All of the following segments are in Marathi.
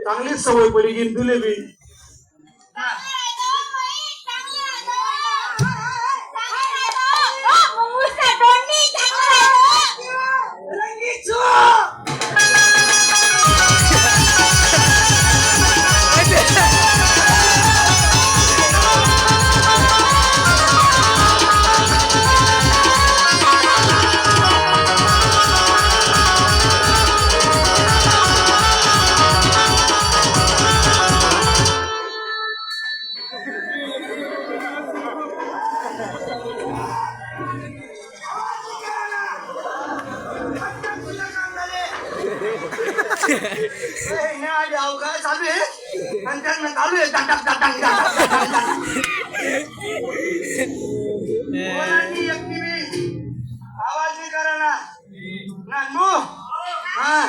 चांगलीच सवय पडी गेली तुले बी. चालू आहे आणि त्यांना चालू आहे आवाज नाही करा ना नानू. हा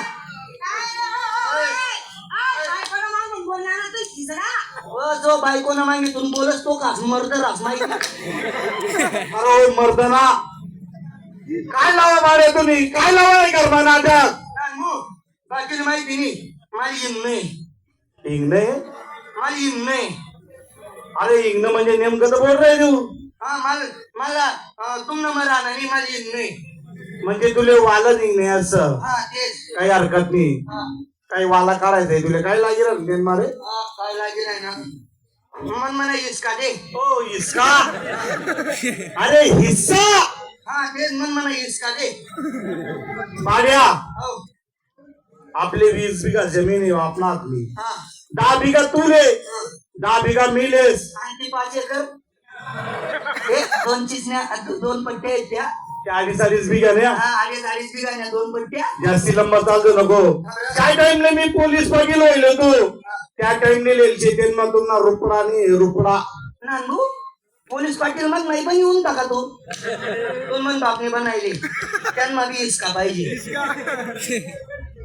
जो बायकोना मागितून बोलस तो का मर्दरास माहिती. अरे मर्दना काय लावा मारे तुम्ही काय लावा नाही करता नाटक. बाकी माहिती नाही माझी हिंग नाही. हिंग नाही माझी हिंग नाही. अरे हिंग म्हणजे नेमकं तर बोल रे तू. हा मला तुम नंबर राहणार नाही माझी हिंग नाही. म्हणजे तुले वालच हिंग नाही असं. हा तेच काही हरकत नाही. काही वाला काढायचंय तुला काय लागेल मारे. काय लागेल आहे ना मन म्हणा हिसका दे. हो हिसका. अरे हिस्सा. हा तेच मन म्हणा हिसका दे. मार्या आपले 20 बिघा जमीन आहे आपला आपली. 10 बिघा तू ले 10 बिघा मी लेस. आणखी 5 एकर दोन चिचण्या 2 पट्ट्या आहेत त्या 40 बिघा ने. 40 बिघा ने 2 पट्ट्या. जास्ती लंबा चालतो नको. काय टाइमले मी पोलीस बघितलं होईल तू त्या टाइमने लिहिलचे त्यांना तुमना रुपडा नाही रुपडा नानू. पोलीस पाटील मग नाही पण येऊन टाका तू. दोन मन बापने बनायले त्यांना बी इसका पाहिजे.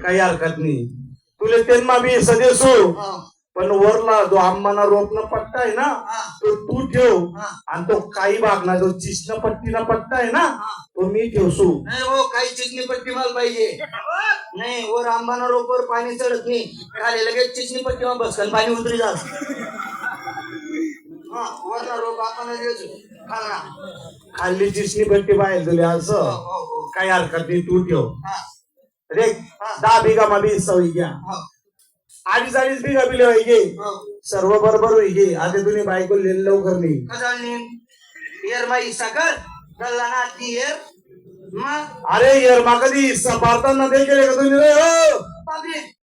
काही हरकत नाही तुला त्यांना बी सदेसो. पण वरला जो आंबाना रोपना पट्टा आहे ना तो तू ठेव. आणि तो काही भागना जो चिष्ण पट्टीना पट्टा आहे ना तो मी ठेवसू. नाही हो काही चिचणी पट्टी मला पाहिजे. नाही वर आंबाना रोपवर पाणी चढत नाही खाली लगेच चिचणी पट्टी मग बसकन पाणी उतरी जात. वरला रोप आपण खाल्ली चिचणी पट्टी पाहिजे तुला असं. काही हरकत नाही तू ठेव रे. 10 बिघा मध्ये सवयी घ्या. 40 बिघा बिले व्हायचे सर्व बरोबर व्हायचे. आता तुम्ही बायको लिहिलं लवकर नाही येरमाई सागर गल्ला ना ती येर. अरे येरमा कधी हिस्सा पारताना दे केले का तुम्ही.